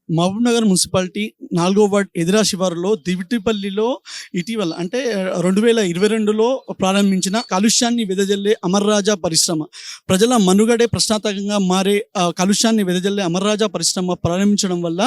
Mahabubnagar municipality 4వ ward ఎదిరా శివారులో దివిటిపల్లిలో ఇటీవల అంటే 2022లో ప్రారంభించిన కాలుష్యాన్ని వెదజల్లే అమర్ రాజా పరిశ్రమ. ప్రజల మనుగడే ప్రశ్నార్థకంగా మారే కాలుష్యాన్ని వెదజల్లే అమర్ రాజా పరిశ్రమ ప్రారంభించడం వల్ల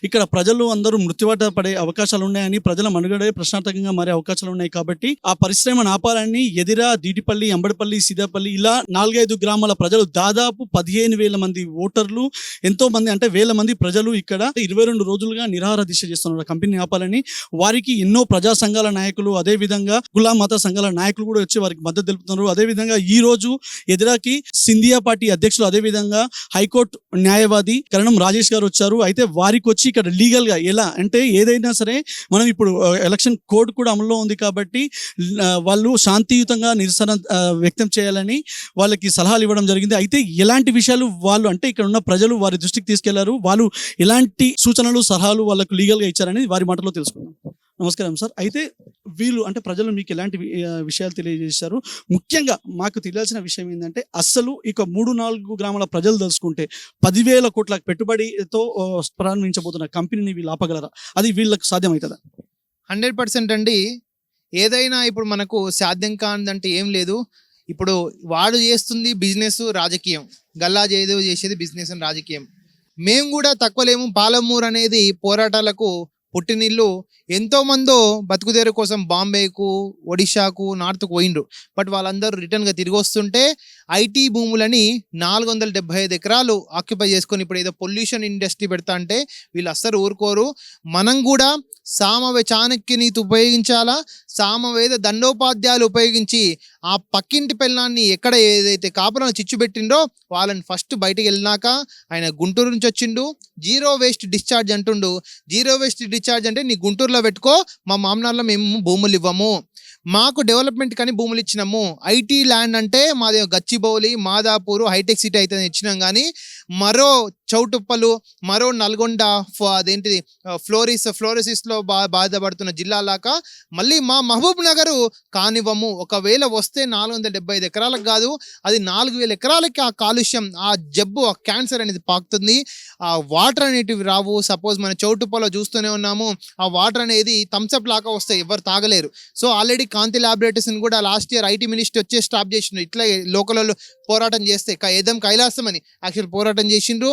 ఇక్కడ ప్రజలు అందరూ మృత్యువాత పడే అవకాశాలు ఉన్నాయని, ప్రజల మనుగడే ప్రశ్నార్థకంగా మారే అవకాశాలు ఉన్నాయి కాబట్టి ఆ పరిశ్రమను ఆపాలని ఎదిరా, దీటిపల్లి, అంబడిపల్లి, సీదాపల్లి ఇలా 4-5 గ్రామాల ప్రజలు దాదాపు 15,000 మంది ఓటర్లు, ఎంతో మంది అంటే వేల మంది ప్రజలు ఇక్కడ 22 రోజులుగా నిరాహార దీక్ష చేస్తున్నారు కంపెనీ ఆపాలని. వారికి ఎన్నో ప్రజా సంఘాల నాయకులు, అదేవిధంగా కుల మత సంఘాల నాయకులు కూడా వచ్చి వారికి మద్దతు తెలుపుతున్నారు. అదేవిధంగా ఈ రోజు ఎదిరాకి సింధియా పార్టీ అధ్యక్షులు, అదేవిధంగా హైకోర్టు న్యాయవాది కరణం రాజేష్ గారు వచ్చారు. అయితే వారికి వచ్చి ఇక్కడ లీగల్ గా ఎలా అంటే ఏదైనా సరే మనం ఇప్పుడు ఎలక్షన్ కోడ్ కూడా అమల్లో ఉంది కాబట్టి వాళ్ళు శాంతియుతంగా నిరసన వ్యక్తం చేయాలని వాళ్ళకి సలహాలు ఇవ్వడం జరిగింది. అయితే ఎలాంటి విషయాలు వాళ్ళు అంటే ఇక్కడ ఉన్న ప్రజలు వారి దృష్టికి తీసుకెళ్లారు, వాళ్ళు ఎలాంటి సూచనలు సలహాలు వాళ్ళకు లీగల్గా ఇచ్చారని వారి మాటలో తెలుసుకుందాం. నమస్కారం సార్. అయితే వీళ్ళు అంటే ప్రజలు మీకు ఎలాంటి విషయాలు తెలియజేశారు? ముఖ్యంగా మాకు తెలియాల్సిన విషయం ఏంటంటే అస్సలు ఇక 3-4 గ్రామాల ప్రజలు తెలుసుకుంటే 10,000 కోట్ల పెట్టుబడితో ప్రారంభించబోతున్న కంపెనీని వీళ్ళు ఆపగలరా? అది వీళ్ళకి సాధ్యమవుతుందా? 100% అండి. ఏదైనా ఇప్పుడు మనకు సాధ్యం కానిదంటే ఏం లేదు. ఇప్పుడు వాడు చేస్తుంది బిజినెస్, రాజకీయం. గల్లా జయదేవ్ చేసేది బిజినెస్ అండ్ రాజకీయం. మేము కూడా తక్కువలేము. పాలమూరు అనేది పోరాటాలకు పుట్టినిల్లు. ఎంతోమందో బతుకుదేరు కోసం బాంబేకు, ఒడిశాకు, నార్త్కు పోయిండ్రు. బట్ వాళ్ళందరూ రిటర్న్గా తిరిగి వస్తుంటే ఐటీ భూములని 475 ఎకరాలు ఆక్యుపై చేసుకొని ఇప్పుడు ఏదో పొల్యూషన్ ఇండస్ట్రీ పెడతా అంటే వీళ్ళు అస్సలు ఊరుకోరు. మనం కూడా చాణక్య నీతి ఉపయోగించాలా, సామవేద దండోపాధ్యాయులు ఉపయోగించి ఆ పక్కింటి పిల్లాన్ని ఎక్కడ ఏదైతే కాపులను చిచ్చు పెట్టిండో వాళ్ళని ఫస్ట్ బయటికి వెళ్ళినాక, ఆయన గుంటూరు నుంచి వచ్చిండు, జీరో వేస్ట్ డిశ్చార్జ్ అంటుండు. జీరో వేస్ట్ డిశ్చార్జ్ అంటే నీ గుంటూరులో పెట్టుకో, మా మామనార్లో మేము భూములు ఇవ్వము, మాకు డెవలప్మెంట్ కానీ భూములు ఇచ్చినాము. ఐటీ ల్యాండ్ అంటే మాది గచ్చిబౌలి, మాదాపూరు, హైటెక్ సిటీ అయితే ఇచ్చినాం. కానీ మరో చౌటుప్పలు, మరో నల్గొండ అదేంటిది ఫ్లోరోసిస్లో బాధపడుతున్న జిల్లాలాగా మళ్ళీ మా మహబూబ్ నగరు కానివ్వము. ఒకవేళ వస్తే 475 ఎకరాలకు కాదు, అది 4,000 ఎకరాలకి ఆ కాలుష్యం, ఆ జబ్బు, ఆ క్యాన్సర్ అనేది పాకుతుంది. ఆ వాటర్ అనేటివి రావు. సపోజ్ మన చౌటుప్పలో చూస్తూనే ఉన్నాము, ఆ వాటర్ అనేది థమ్స్అప్ లాగా వస్తాయి, ఎవరు తాగలేరు. సో ఆల్రెడీ కాంతి ల్యాబొరేటరీస్ని కూడా లాస్ట్ ఇయర్ ఐటీ మినిస్టర్ వచ్చే స్టాప్ చేసిండ్రు. ఇట్లా లోకల్లో పోరాటం చేస్తే ఏదం కైలాసం అని యాక్చువల్ పోరాటం చేసిండ్రు,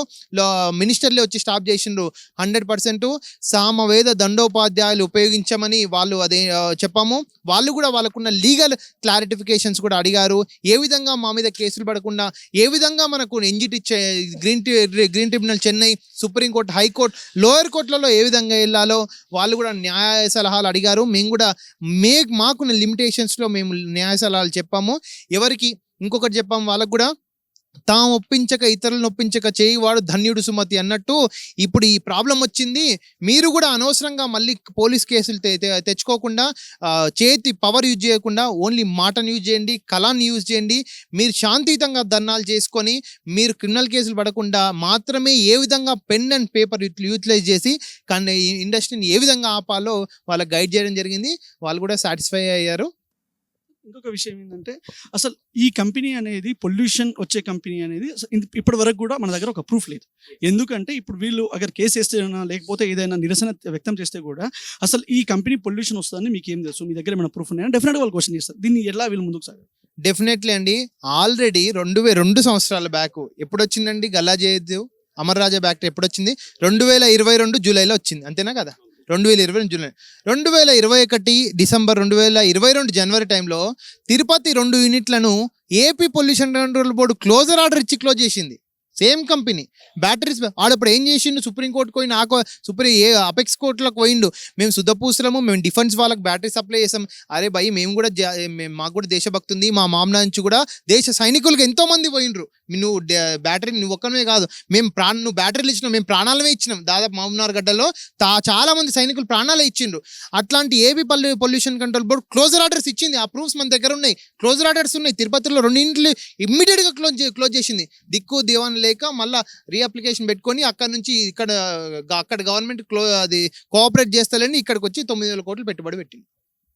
మినిస్టర్లే వచ్చి స్టాప్ చేసిండ్రు. 100% సామవేద దండోపాధ్యాయులు ఉపయోగించమని వాళ్ళు అదే చెప్పాము. వాళ్ళు కూడా వాళ్ళకున్న లీగల్ క్లారిఫికేషన్స్ కూడా అడిగారు. ఏ విధంగా మా మీద కేసులు పడకుండా, ఏ విధంగా మనకు NGT green tribunal, Chennai, supreme court, high court, lower కోర్టులలో ఏ విధంగా వెళ్ళాలో వాళ్ళు కూడా న్యాయ సలహాలు అడిగారు. మేము కూడా మాకున్న లిమిటేషన్స్లో మేము న్యాయ సలహాలు చెప్పాము. ఎవరికి ఇంకొకటి చెప్పాము, వాళ్ళకు కూడా తాము ఒప్పించక ఇతరులను ఒప్పించక చేయివాడు ధన్యుడు సుమతి అన్నట్టు ఇప్పుడు ఈ ప్రాబ్లం వచ్చింది. మీరు కూడా అనవసరంగా మళ్ళీ పోలీస్ కేసులు తెచ్చుకోకుండా, చేతి పవర్ యూజ్ చేయకుండా ఓన్లీ మాటను యూజ్ చేయండి, కళాన్ని యూజ్ చేయండి. మీరు శాంతియుతంగా ధర్నాలు చేసుకొని మీరు క్రిమినల్ కేసులు పడకుండా మాత్రమే ఏ విధంగా పెన్ అండ్ పేపర్ యూటిలైజ్ చేసి కానీ ఇండస్ట్రీని ఏ విధంగా ఆపాలో వాళ్ళకి గైడ్ చేయడం జరిగింది. వాళ్ళు కూడా సాటిస్ఫై అయ్యారు. ఇంకొక విషయం ఏంటంటే అసలు ఈ కంపెనీ అనేది పొల్యూషన్ వచ్చే కంపెనీ అనేది ఇప్పటి వరకు కూడా మన దగ్గర ఒక ప్రూఫ్ లేదు. ఎందుకంటే ఇప్పుడు వీళ్ళు అగర్ కేసు వేస్తే లేకపోతే ఏదైనా నిరసన వ్యక్తం చేస్తే కూడా అసలు ఈ కంపెనీ పొల్యూషన్ వస్తుందని మీకు ఏం తెలుసు, మీ దగ్గర ఏమైనా ప్రూఫ్ ఉన్నాయని డెఫినెట్గా వాళ్ళు క్వశ్చన్ చేస్తారు. దీన్ని ఎలా వీళ్ళు ముందుకు సాగారు? డెఫినెట్లీ అండి. ఆల్రెడీ 2 సంవత్సరాల బ్యాక్ ఎప్పుడు వచ్చిందండి గల్లా జయదేవ్ అమర్ రాజా బ్యాక్ట్ ఎప్పుడు వచ్చింది? 2022 జూలైలో వచ్చింది, అంతేనా కదా? 2020 జూలై, 2021 డిసెంబర్, 2022 జనవరి టైంలో తిరుపతి 2 యూనిట్లను AP pollution control board closure order ఇచ్చి క్లోజ్ చేసింది. సేమ్ కంపెనీ బ్యాటరీస్ ఆడప్పుడు ఏం చేసిండు, సుప్రీంకోర్టుకు పోయిన అపెక్స్ కోర్టులకు పోయిండు. మేము శుద్ధపూసలము, మేము డిఫెన్స్ వాళ్ళకి బ్యాటరీ సప్లై చేసాం. అరే భయ్, మేము కూడా మాకు కూడా దేశభక్తి ఉంది, మా మామల నుంచి కూడా దేశ సైనికులకు ఎంతో మంది పోయిండ్రు. నువ్వు బ్యాటరీ నువ్వు ఒక్కనే కాదు, నువ్వు బ్యాటరీలు ఇచ్చినావు, మేము ప్రాణాలమే ఇచ్చినాం. దాదాపు మహబూబ్నగర్ గడ్డలో చాలా మంది సైనికులు ప్రాణాలే ఇచ్చిండ్రు. అట్లాంటి AP pollution control board closure orders ఇచ్చింది. ఆ ప్రూఫ్స్ మన దగ్గర ఉన్నాయి, క్లోజర్ ఆర్డర్స్ ఉన్నాయి. తిరుపతిలో 2 ఇంట్లు ఇమ్మీడియట్గా క్లోజ్ చేసింది. దిక్కు దేవాన్ లేక మళ్ళీ రీఅప్లికేషన్ పెట్టుకొని అక్కడ నుంచి అక్కడ గవర్నమెంట్ అది కోఆపరేట్ చేస్తారని ఇక్కడికి వచ్చి 9,000 కోట్లు పెట్టుబడి పెట్టింది.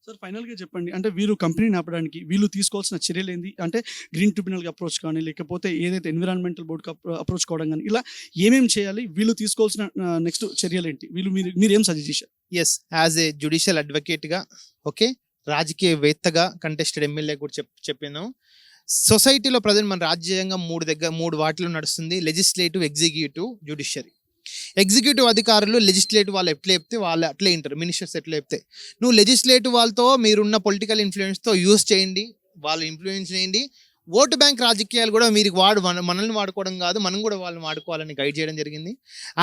సార్ ఫైనల్గా చెప్పండి, అంటే వీరు కంపెనీని ఆపడానికి వీళ్ళు తీసుకోవాల్సిన చర్యలు ఏంది? అంటే గ్రీన్ ట్రిబ్యునల్కి అప్రోచ్ కానీ, లేకపోతే ఏదైతే ఎన్విరాన్మెంటల్ బోర్డ్కి అప్రోచ్ కావడం కానీ, ఇలా ఏమేమి చేయాలి? వీళ్ళు తీసుకోవాల్సిన నెక్స్ట్ చర్యలు ఏంటి? మీరేం సజెస్ట్ చేశారు? ఎస్, యాజ్ ఏ జ్యుడిషియల్ అడ్వకేట్గా, ఓకే, రాజకీయవేత్తగా, కంటెస్టెడ్ ఎమ్మెల్యే కూడా చెప్పాను. సొసైటీలో ప్రజెంట్ మన రాజ్యాంగం మూడు వాటిలో నడుస్తుంది: లెజిస్లేటివ్, ఎగ్జిక్యూటివ్, జ్యుడిషియరీ. ఎగ్జిక్యూటివ్ అధికారులు లెజిస్లేటివ్ వాళ్ళు ఎట్లా చెప్తే వాళ్ళు అట్లే వింటారు. మినిస్టర్స్ ఎట్లా చెప్తే, నువ్వు లెజిస్లేటివ్ వాళ్ళతో మీరున్న పొలిటికల్ ఇన్ఫ్లుయెన్స్తో యూస్ చేయండి, వాళ్ళు ఇన్ఫ్లుయెన్స్ చేయండి. ఓటు బ్యాంక్ రాజకీయాలు కూడా మీరు మనల్ని వాడుకోవడం కాదు, మనం కూడా వాళ్ళని వాడుకోవాలని గైడ్ చేయడం జరిగింది.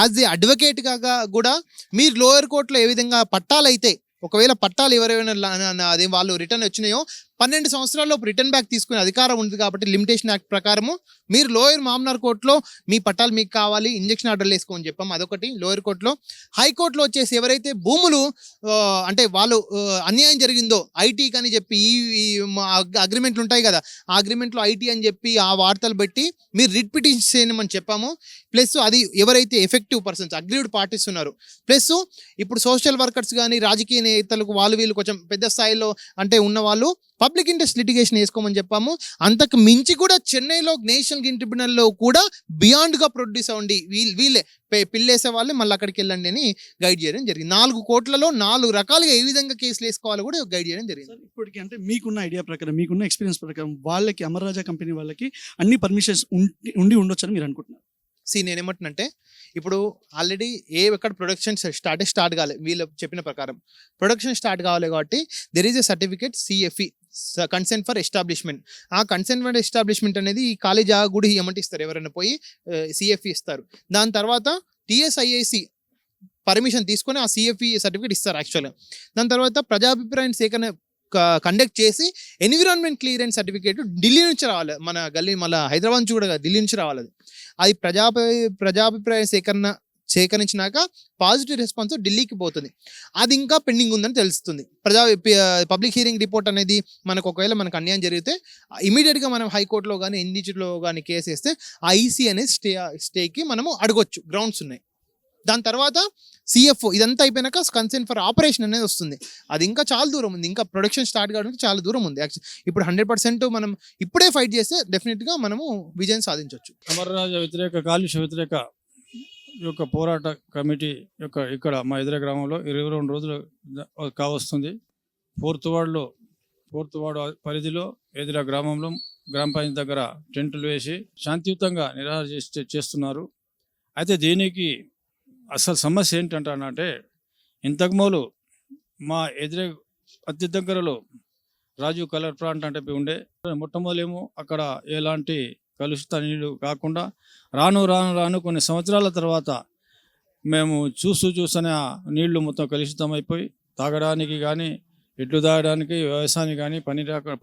యాజ్ ది అడ్వకేట్గా కూడా మీరు లోయర్ కోర్టులో ఏ విధంగా పట్టాలైతే, ఒకవేళ పట్టాలు ఎవరైనా అదే వాళ్ళు రిటర్న్ వచ్చినాయో 12 సంవత్సరాల్లోపు రిటర్న్ బ్యాక్ తీసుకునే అధికారం ఉంది. కాబట్టి లిమిటేషన్ యాక్ట్ ప్రకారము మీరు లోయర్ మామ్నార్ కోర్టులో మీ పట్టాలు మీకు కావాలి, ఇంజక్షన్ ఆర్డర్లు వేసుకోమని చెప్పాం. అదొకటి లోయర్ కోర్టులో. హైకోర్టులో వచ్చేసి ఎవరైతే భూములు అంటే వాళ్ళు అన్యాయం జరిగిందో ఐటీ అని చెప్పి ఈ అగ్రిమెంట్లు ఉంటాయి కదా, ఆ అగ్రిమెంట్లో ఐటీ అని చెప్పి ఆ వార్తలు పెట్టి మీరు రిట్ పిటిషన్ చేయమని చెప్పాము. ప్లస్ అది ఎవరైతే ఎఫెక్టివ్ పర్సన్స్ అగ్రీడ్ పార్టీస్ ఉన్నారు, ప్లస్ ఇప్పుడు సోషల్ వర్కర్స్ కానీ రాజకీయ నేతలకు వీళ్ళు కొంచెం పెద్ద స్థాయిలో అంటే ఉన్న వాళ్ళు పబ్లిక్ ఇంట్రెస్ట్ లిటిగేషన్ వేసుకోమని చెప్పాము. అంతకు మించి కూడా చెన్నైలో నేషనల్ గ్రీన్ ట్రిబ్యునల్లో కూడా బియాండ్గా ప్రొడ్యూస్ అవ్వండి, వీళ్ళే పిల్లేసే వాళ్ళే మళ్ళీ అక్కడికి వెళ్ళండి అని గైడ్ చేయడం జరిగింది. 4 కోట్లలో 4 రకాలుగా ఏ విధంగా కేసులు వేసుకోవాలో కూడా గైడ్ చేయడం జరిగింది. ఇప్పటికి అంటే మీకున్న ఐడియా ప్రకారం, మీకున్న ఎక్స్పీరియన్స్ ప్రకారం వాళ్ళకి అమర్ రాజా కంపెనీ వాళ్ళకి అన్ని పర్మిషన్స్ ఉండొచ్చు అని మీరు అనుకుంటున్నారు? నేనేమంటున్నంటే, ఇప్పుడు ఆల్రెడీ ఎక్కడ ప్రొడక్షన్ స్టార్ట్ కావాలి, వీళ్ళు చెప్పిన ప్రకారం ప్రొడక్షన్ స్టార్ట్ కావాలి. కాబట్టి there is a certificate CFE, consent for establishment. ఆ కన్సెంట్ ఫర్ ఎస్టాబ్లిష్మెంట్ అనేది ఈ ఖాళీ జాగా కూడా ఇస్తారు, ఎవరైనా పోయి CFE ఇస్తారు. దాని తర్వాత TSIIC పర్మిషన్ తీసుకొని ఆ CFE సర్టిఫికేట్ ఇస్తారు యాక్చువల్గా. దాని తర్వాత ప్రజాభిప్రాయం సేకరణ కండక్ట్ చేసి ఎన్విరాన్మెంట్ క్లియరెన్స్ సర్టిఫికేట్ ఢిల్లీ నుంచి రావాలి, మళ్ళీ హైదరాబాద్ నుంచి కూడా ఢిల్లీ నుంచి రావాలి. అది ప్రజాభిప్రాయ సేకరించినాక పాజిటివ్ రెస్పాన్స్ ఢిల్లీకి పోతుంది. అది ఇంకా పెండింగ్ ఉందని తెలుస్తుంది. పబ్లిక్ హియరింగ్ రిపోర్ట్ అనేది మనకు ఒకవేళ మనకు అన్యాయం జరిగితే ఇమీడియట్గా మనం హైకోర్టులో కానీ ఎన్జిటిలో కానీ కేసు వేస్తే ఆ IC అనేది స్టేకి మనము అడగొచ్చు, గ్రౌండ్స్ ఉన్నాయి. దాని తర్వాత CFO ఇదంతా అయిపోయినాక కన్సెంట్ ఫర్ ఆపరేషన్ అనేది వస్తుంది. అది ఇంకా చాలా దూరం ఉంది, ఇంకా ప్రొడక్షన్ స్టార్ట్ కావడానికి చాలా దూరం ఉంది. ఇప్పుడు 100% మనం ఇప్పుడే ఫైట్ చేస్తే డెఫినెట్గా మనము విజయం సాధించవచ్చు. అమర్ రాజా వ్యతిరేక, కాలుష్య వ్యతిరేక యొక్క పోరాట కమిటీ ఇక్కడ మా ఎదుర గ్రామంలో 22 రోజులు కావస్తుంది. ఫోర్త్ వార్డు పరిధిలో ఎదుర గ్రామంలో గ్రామ పంచాయతీ దగ్గర టెంట్లు వేసి శాంతియుతంగా నిరాహార చేస్తున్నారు. అయితే దీనికి అసలు సమస్య ఏంటంటే, ఇంతకుముందు మా ఎదురే అతి దగ్గరలో రాజీవ్ కలర్ ప్లాంట్ అంటే ఉండే, మొట్టమొదలేమో అక్కడ ఎలాంటి కలుషిత నీళ్ళు కాకుండా రాను కొన్ని సంవత్సరాల తర్వాత మేము చూస్తూనే ఆ నీళ్లు మొత్తం కలుషితం అయిపోయి తాగడానికి కానీ, ఎడ్లు తాగడానికి, వ్యవసాయానికి కానీ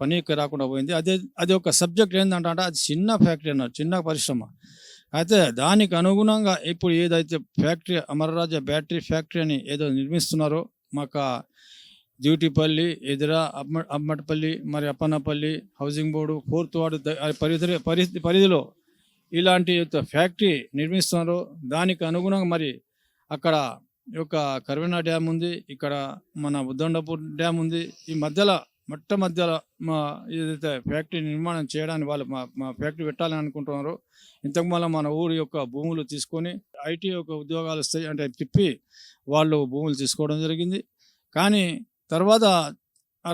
పనికి రాకుండా పోయింది. అది ఒక సబ్జెక్ట్ ఏంటంటే, అది చిన్న ఫ్యాక్టరీ అన్నారు, చిన్న పరిశ్రమ. అయితే దానికి అనుగుణంగా ఇప్పుడు ఏదైతే ఫ్యాక్టరీ అమర్ రాజా బ్యాటరీ ఫ్యాక్టరీ అని ఏదో నిర్మిస్తున్నారో, మాకు డ్యూటీపల్లి ఎదుర అమ్మటిపల్లి మరి Appannapalli housing board 4th ward పరిధిలో ఇలాంటి ఫ్యాక్టరీ నిర్మిస్తున్నారో దానికి అనుగుణంగా మరి అక్కడ యొక్క కర్వెనా డ్యామ్ ఉంది, ఇక్కడ మన ఉద్దండపూర్ డ్యామ్ ఉంది. ఈ మధ్యలో మా ఏదైతే ఫ్యాక్టరీ నిర్మాణం చేయడానికి వాళ్ళు మా ఫ్యాక్టరీ పెట్టాలని అనుకుంటున్నారో, ఇంతకు మన ఊరి యొక్క భూములు తీసుకొని IT యొక్క ఉద్యోగాలు వస్తాయి అంటే తిప్పి వాళ్ళు భూములు తీసుకోవడం జరిగింది. కానీ తర్వాత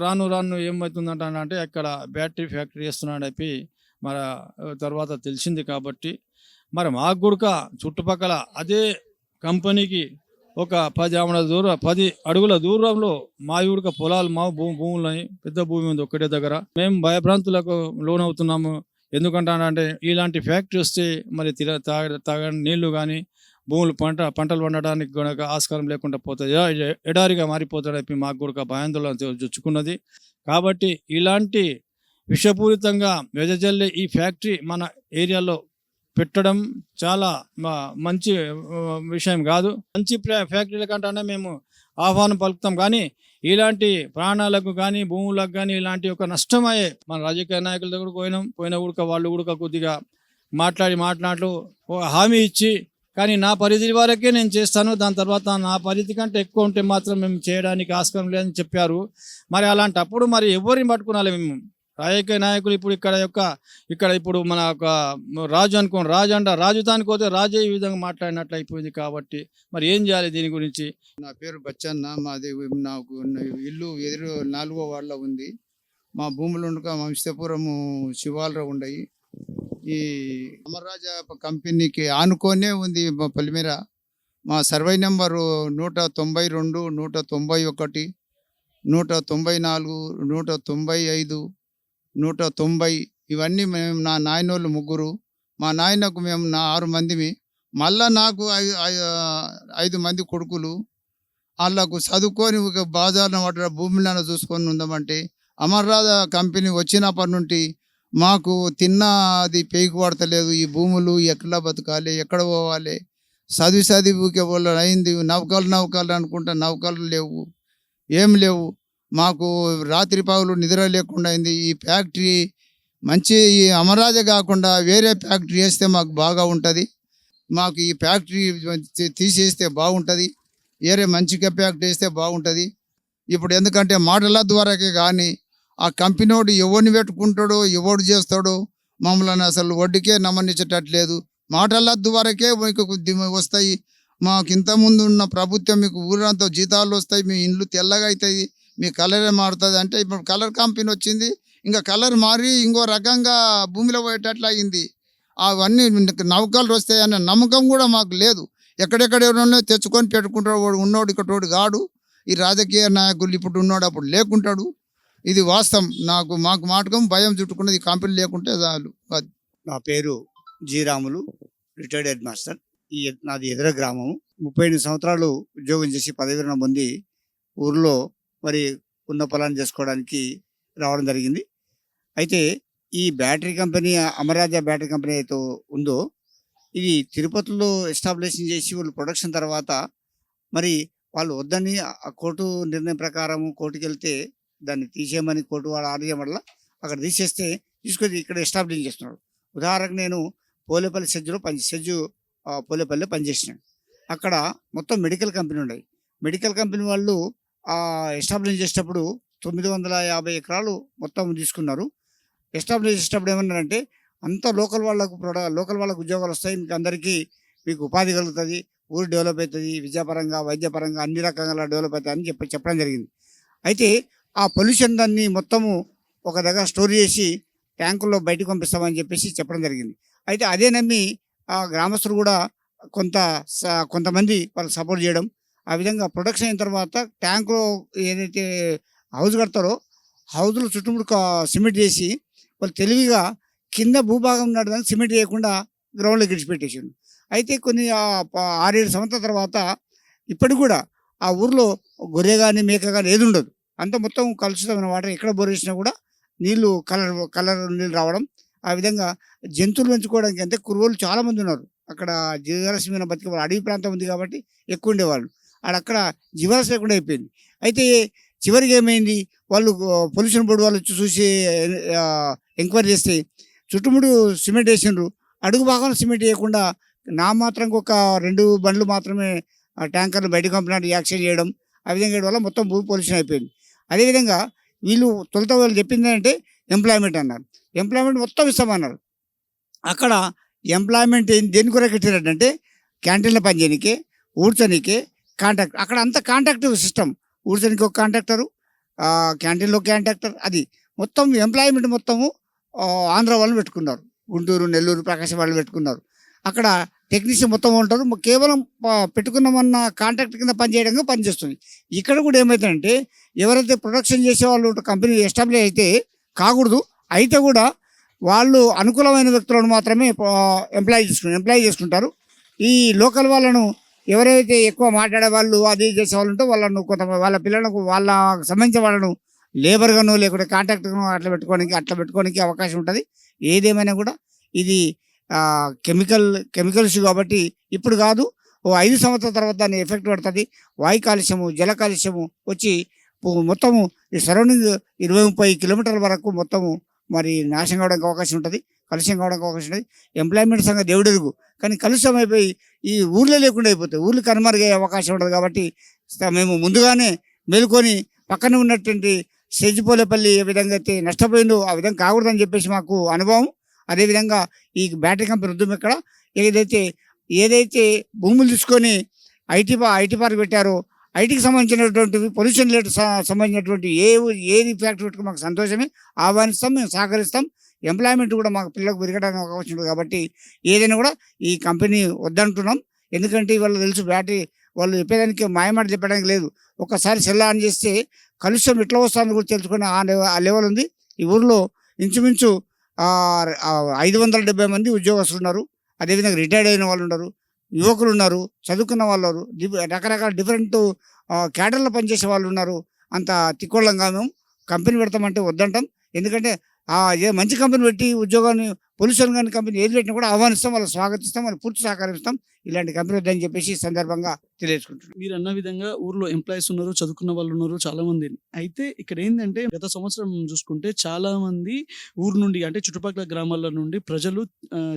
రాను ఏమవుతుందంటే అక్కడ బ్యాటరీ ఫ్యాక్టరీ చేస్తున్నాడు చెప్పి మరి తర్వాత తెలిసింది. కాబట్టి మరి మాకు కూడా చుట్టుపక్కల అదే కంపెనీకి ఒక 10 అడుగుల దూరంలో మా ఊరిక పొలాలు, మా భూములని పెద్ద భూమి ఉంది ఒకటే దగ్గర. మేము భయభ్రాంతులకు లోనవుతున్నాము. ఎందుకంటే ఇలాంటి ఫ్యాక్టరీ వస్తే మరి తాగని నీళ్లు కానీ, భూములు పంటలు పండడానికి కనుక ఆస్కారం లేకుండా పోతుంది, ఎడారిగా మారిపోతాడని చెప్పి మాకు కూడా భయాందోళన చొచ్చుకున్నది. కాబట్టి ఇలాంటి విషపూరితంగా వెదజల్లే ఈ ఫ్యాక్టరీ మన ఏరియాలో పెట్టడం చాలా మంచి విషయం కాదు. మంచి ఫ్యాక్టరీల కంటే మేము ఆహ్వానం పలుకుతాం. కానీ ఇలాంటి ప్రాణాలకు కానీ, భూములకు కానీ ఇలాంటి ఒక నష్టమయ్యే మన రాజకీయ నాయకుల దగ్గర పోయిన కూడా వాళ్ళు కూడా కొద్దిగా మాట్లాడు హామీ ఇచ్చి కానీ నా పరిధి వరకే నేను చేస్తాను, దాని తర్వాత నా పరిధి కంటే ఎక్కువ ఉంటే మాత్రం మేము చేయడానికి ఆస్కారం లేదని చెప్పారు. మరి అలాంటప్పుడు మరి ఎవరిని పట్టుకునాలి మేము? రాజకీయ నాయకులు ఇప్పుడు ఇక్కడ ఇప్పుడు మన ఒక రాజు అనుకోండి, రాజు దానికి పోతే రాజే ఈ విధంగా మాట్లాడినట్లు అయిపోయింది. కాబట్టి మరి ఏం చేయాలి దీని గురించి? నా పేరు బచ్చన్న. మాది నాకు ఇల్లు ఎదురు 4వ వార్డులో ఉంది. మా భూములు ఉండక వంశపురము శివాలరావు ఉండయి. ఈ అమర్రాజా కంపెనీకి ఆనుకొనే ఉంది మా పొలిమేర. మా సర్వే నెంబరు 192, 191, 194, 195, 190. ఇవన్నీ మేము నా నాయనోళ్ళు 3. మా నాయనకు మేము 6 మందిమి. మళ్ళా నాకు 5 మంది కొడుకులు. వాళ్ళకు చదువుకొని ఒక బాజార్న పడ్డ భూములను చూసుకొని ఉందామంటే అమర్రాజా కంపెనీ వచ్చినప్పటి నుండి మాకు తిన్నది పేకి పడతలేదు. ఈ భూములు ఎట్లా బతకాలి, ఎక్కడ పోవాలి, చదివికి వాళ్ళు అయింది. నౌకలు అనుకుంటా నౌకలు లేవు, ఏం లేవు. మాకు రాత్రి పగలు నిద్ర లేకుండా అయింది. ఈ ఫ్యాక్టరీ మంచి ఈ అమరాజా కాకుండా వేరే ఫ్యాక్టరీ వేస్తే మాకు బాగా ఉంటుంది. మాకు ఈ ఫ్యాక్టరీ తీసేస్తే బాగుంటుంది. వేరే మంచిగా ఫ్యాక్టరీ వేస్తే బాగుంటుంది. ఇప్పుడు ఎందుకంటే మాటల ద్వారాకే కానీ ఆ కంపెనీ వాడు ఎవరిని పెట్టుకుంటాడో ఎవడు చేస్తాడో మమ్మల్ని అసలు వడ్డీకే నమ్మనిచ్చేటట్లేదు. మాటల ద్వారాకే మీకు వస్తాయి. మాకు ఇంతకుముందు ఉన్న ప్రభుత్వం మీకు ఊరంతా జీతాలు వస్తాయి, మీ ఇండ్లు తెల్లగా అవుతాయి, మీ కలరే మారుతుంది అంటే ఇప్పుడు కలర్ కంపెనీ వచ్చింది. ఇంకా కలర్ మారి ఇంకో రకంగా భూమిలో పోయేటట్లు అయింది. అవన్నీ నౌకలు వస్తాయన్న నమ్మకం కూడా మాకు లేదు. ఎక్కడెక్కడ ఎవరన్నా తెచ్చుకొని పెట్టుకుంటాడు. వాడు ఉన్నోడు ఇక్కడ గాడు. ఈ రాజకీయ నాయకులు ఇప్పుడు ఉన్నాడు, అప్పుడు లేకుంటాడు. ఇది వాస్తవం. మాకు మాటకం భయం చుట్టుకున్నది. కంపెనీ లేకుంటే చాలు. నా పేరు జీరాములు, రిటైర్డ్ హెడ్ మాస్టర్. నాది ఎదుర గ్రామము. 38 సంవత్సరాలు ఉద్యోగం చేసి పదవి విరమణ పొంది ఊర్లో మరి ఉన్న పొలాన్ని చేసుకోవడానికి రావడం జరిగింది. అయితే ఈ battery company Amara Raja battery company అయితే ఉందో ఇది తిరుపతిలో ఎస్టాబ్లిష్ చేసి వాళ్ళు ప్రొడక్షన్ తర్వాత మరి వాళ్ళు వద్దని ఆ కోర్టు నిర్ణయం ప్రకారం కోర్టుకి వెళ్తే దాన్ని తీసేయమని కోర్టు వాళ్ళు ఆర్డర్ చేయడం వల్ల అక్కడ తీసుకొని ఇక్కడ ఎస్టాబ్లిష్ చేస్తున్నాడు. ఉదాహరణకు నేను పోలేపల్లి పోలేపల్లిలో పనిచేసినాను. అక్కడ మొత్తం మెడికల్ కంపెనీ ఉన్నాయి. మెడికల్ కంపెనీ వాళ్ళు ఎస్టాబ్లిష్ చేసేటప్పుడు 950 ఎకరాలు మొత్తం తీసుకున్నారు. ఎస్టాబ్లిష్ చేసేటప్పుడు ఏమన్నారంటే అంతా లోకల్ వాళ్ళకు ఉద్యోగాలు వస్తాయి, మీకు అందరికీ మీకు ఉపాధి కలుగుతుంది, ఊరు డెవలప్ అవుతుంది, విద్యాపరంగా వైద్యపరంగా అన్ని రకంగా డెవలప్ అవుతుంది అని చెప్పడం జరిగింది. అయితే ఆ పొల్యూషన్ దాన్ని మొత్తము ఒక దగ్గర స్టోర్ చేసి ట్యాంకుల్లో బయటకు పంపిస్తామని చెప్పేసి చెప్పడం జరిగింది. అయితే అదే నమ్మి ఆ గ్రామస్తులు కూడా కొంతమంది వాళ్ళు సపోర్ట్ చేయడం, ఆ విధంగా ప్రొడక్షన్ అయిన తర్వాత ట్యాంకులో ఏదైతే హౌస్ కడతారో హౌస్లో చుట్టుముడు సిమెంట్ చేసి వాళ్ళు తెలివిగా కింద భూభాగం నడడానికి సిమెంట్ చేయకుండా గ్రౌండ్లో గిడిచిపెట్టేసారు. అయితే కొన్ని 6-7 సంవత్సరాల తర్వాత ఇప్పటికి కూడా ఆ ఊర్లో గొర్రె కానీ మేక కానీ ఏది ఉండదు. అంత మొత్తం కలుషితమైన వాటర్ ఎక్కడ బోరేసినా కూడా నీళ్లు కలర్ నీళ్ళు రావడం. ఆ విధంగా జంతువులు పెంచుకోవడానికి అంటే కురువులు చాలామంది ఉన్నారు. అక్కడ జీవరాశి బతికే వాళ్ళు అడవి ప్రాంతం ఉంది కాబట్టి ఎక్కువ ఉండేవాళ్ళు. అక్కడ జీవరాశి లేకుండా అయిపోయింది. అయితే చివరికి ఏమైంది, వాళ్ళు పొల్యూషన్ బోర్డు వాళ్ళు చూసి ఎంక్వైరీ చేస్తే చుట్టుముడు సిమెంట్ వేసిండ్రు. అడుగు భాగంలో సిమెంట్ వేయకుండా నా మాత్రం ఒక 2 బండ్లు మాత్రమే ట్యాంకర్లు బయటకు పంపినట్టు యాక్షన్ చేయడం. ఆ విధంగా చేయడం వల్ల మొత్తం భూ పొల్యూషన్ అయిపోయింది. అదేవిధంగా వీళ్ళు వాళ్ళు చెప్పింది అంటే ఎంప్లాయ్మెంట్ అన్నారు. ఎంప్లాయ్మెంట్ మొత్తం ఇస్తామన్నారు. అక్కడ ఎంప్లాయ్మెంట్ దేని కొరకు పెట్టారంటే క్యాంటీన్లో పనిచేయనికే, ఊడ్చనికే, కాంట్రాక్ట్. అక్కడ అంతా కాంట్రాక్ట్ సిస్టమ్. ఊడ్చనికి ఒక కాంట్రాక్టరు, క్యాంటీన్లో కాంట్రాక్టర్, అది మొత్తం ఎంప్లాయ్మెంట్ మొత్తము ఆంధ్ర వాళ్ళు పెట్టుకున్నారు. గుంటూరు, నెల్లూరు, ప్రకాశం వాళ్ళు పెట్టుకున్నారు. అక్కడ టెక్నీషియన్ మొత్తం ఉంటారు. కేవలం పెట్టుకున్నామన్న కాంట్రాక్ట్ కింద పనిచేయడంగా పనిచేస్తుంది. ఇక్కడ కూడా ఏమవుతుందంటే ఎవరైతే ప్రొడక్షన్ చేసే వాళ్ళు కంపెనీ ఎస్టాబ్లిష్ అయితే కాకూడదు, అయితే కూడా వాళ్ళు అనుకూలమైన వ్యక్తులను మాత్రమే ఎంప్లాయ్ చేసుకుంటారు. ఈ లోకల్ వాళ్ళను ఎవరైతే ఎక్కువ మాట్లాడే వాళ్ళు అది చేసే వాళ్ళు ఉంటే వాళ్ళను వాళ్ళ పిల్లలకు వాళ్ళ సంబంధించిన వాళ్ళను లేబర్గాను లేకుంటే కాంట్రాక్ట్గాను అట్లా పెట్టుకోవడానికి అవకాశం ఉంటుంది. ఏదేమైనా కూడా ఇది కెమికల్స్ కాబట్టి ఇప్పుడు కాదు, ఓ 5 సంవత్సరాల తర్వాత దాన్ని ఎఫెక్ట్ పడుతుంది. వాయు కాలుష్యము, జల కాలుష్యము వచ్చి మొత్తము ఈ సరౌండింగ్ 20-30 కిలోమీటర్ల వరకు మొత్తము మరి నాశనం కావడానికి అవకాశం ఉంటుంది. కలుషం కావడానికి అవకాశం ఉంది. ఎంప్లాయ్మెంట్ సంగతి దేవుడెరుగు, కానీ కలుషం అయిపోయి ఈ ఊర్లో లేకుండా అయిపోతాయి, ఊర్లు కనుమరుగే అవకాశం ఉండదు. కాబట్టి మేము ముందుగానే మేలుకొని పక్కన ఉన్నటువంటి సెజ్జిపోలేపల్లి ఏ విధంగా అయితే నష్టపోయిందో ఆ విధంగా కాకూడదని చెప్పేసి మాకు అనుభవం. అదేవిధంగా ఈ బ్యాటరీ కంపెనీ ఉద్యమం ఇక్కడ ఏదైతే భూములు తీసుకొని ఐటీ పార్క్ పెట్టారో, ఐటీకి సంబంధించినటువంటి పొల్యూషన్ రేట్ సంబంధించినటువంటి ఏది ఫ్యాక్టరీ పెట్టుకో మాకు సంతోషమే, ఆహ్వానిస్తాం, మేము సహకరిస్తాం. ఎంప్లాయ్మెంట్ కూడా మాకు పిల్లలకు పెరగడానికి అవకాశం ఉంటుంది. కాబట్టి ఏదైనా కూడా ఈ కంపెనీ వద్దంటున్నాం. ఎందుకంటే వాళ్ళు తెలుసు బ్యాటరీ వాళ్ళు చెప్పేదానికి మాయమాట చెప్పడానికి లేదు. ఒక్కసారి సెల్ ఆన్ చేస్తే కలుషం ఎట్లా వస్తుందని కూడా తెలుసుకుని ఆ లెవెల్ ఉంది. ఈ ఊరిలో ఇంచుమించు 570 మంది ఉద్యోగస్తులు ఉన్నారు. అదేవిధంగా రిటైర్డ్ అయిన వాళ్ళు ఉన్నారు, యువకులు ఉన్నారు, చదువుకున్న వాళ్ళు ఉన్నారు, రకరకాల డిఫరెంట్ క్యాడర్లో పనిచేసే వాళ్ళు ఉన్నారు. అంత తిక్కోళ్ళంగా మేము కంపెనీ పెడతామంటే వద్దంటాం. ఎందుకంటే ఏ మంచి కంపెనీ పెట్టి ఉద్యోగాన్ని పొల్యూషన్ కానీ కంపెనీ ఏది పెట్టినా కూడా ఆహ్వానిస్తాం, వాళ్ళు స్వాగతిస్తాం, వాళ్ళు పూర్తి సహకరిస్తాం. ఇలాంటి కంపెనీ వద్దని చెప్పేసి ఈ సందర్భంగా తెలియజేసుకుంటున్నాం. మీరు అన్న విధంగా ఊర్లో ఎంప్లాయీస్ ఉన్నారు, చదువుకున్న వాళ్ళు ఉన్నారు చాలా మంది. అయితే ఇక్కడ ఏంటంటే గత సంవత్సరం చూసుకుంటే చాలా మంది ఊరు నుండి అంటే చుట్టుపక్కల గ్రామాల నుండి ప్రజలు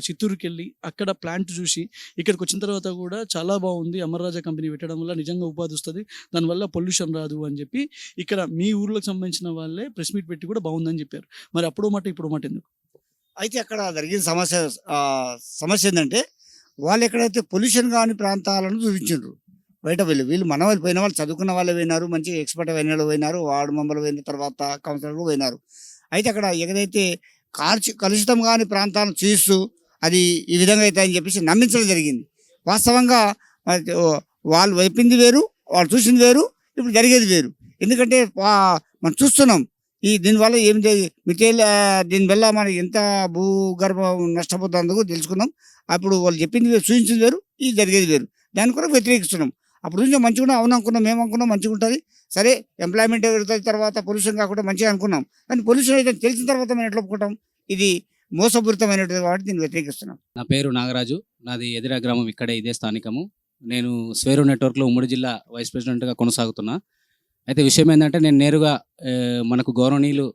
చిత్తూరుకి వెళ్ళి అక్కడ ప్లాంట్ చూసి ఇక్కడికి వచ్చిన తర్వాత కూడా చాలా బాగుంది, అమర్రాజా కంపెనీ పెట్టడం వల్ల నిజంగా ఉపాధి వస్తుంది, దానివల్ల పొల్యూషన్ రాదు అని చెప్పి ఇక్కడ మీ ఊర్లోకి సంబంధించిన వాళ్ళే ప్రెస్ మీట్ పెట్టి కూడా బాగుందని చెప్పారు. మరి అప్పుడు మాట ఇప్పుడు మాట ఎందుకు? అయితే అక్కడ జరిగిన సమస్య ఏంటంటే వాళ్ళు ఎక్కడైతే పొల్యూషన్ కాని ప్రాంతాలను చూపించారు. బయట వీళ్ళు మన వాళ్ళు పోయిన వాళ్ళు చదువుకున్న వాళ్ళే పోయినారు, మంచి ఎక్స్పర్ట్ అయిన వాళ్ళు పోయినారు, వార్డు మెంబర్లు పోయిన తర్వాత కౌన్సిలర్లు పోయినారు. అయితే అక్కడ ఏదైతే కలుషితం కాని ప్రాంతాలను చూస్తూ అది ఈ విధంగా అవుతాయని చెప్పేసి నమ్మించడం జరిగింది. వాస్తవంగా వాళ్ళు వైపింది వేరు, వాళ్ళు చూసింది వేరు, ఇప్పుడు జరిగేది వేరు. ఎందుకంటే మనం చూస్తున్నాం దీనివల్ల దీనివల్ల మనకి ఎంత భూగర్భం నష్టపోతుందో తెలుసుకున్నాం. అప్పుడు వాళ్ళు చెప్పింది వేరు, చూపించింది వేరు, ఇది జరిగేది వేరు. దాని కొరకు వ్యతిరేకిస్తున్నాం. అప్పుడు చూసి మంచిగా అవును అనుకున్నాం, మేము అనుకున్నాం మంచిగా ఉంటుంది, సరే ఎంప్లాయ్మెంట్ పెరుగుతుంది, తర్వాత పొల్యూషన్ కాకుండా మంచిగా అనుకున్నాం. కానీ పొల్యూషన్ అయితే తెలిసిన తర్వాత మేము ఎట్లా ఒప్పుకుంటాం? ఇది మోసపూరితమైనటువంటి కాబట్టి దీన్ని వ్యతిరేకిస్తున్నాం. నా పేరు నాగరాజు, నాది ఎదిరా గ్రామం, ఇక్కడే ఇదే స్థానికము. నేను స్వేరు నెట్వర్క్లో ఉమ్మడి జిల్లా వైస్ ప్రెసిడెంట్గా కొనసాగుతున్నా. అయితే విషయం ఏంటంటే నేను నేరుగా మనకు గౌరవనీయులు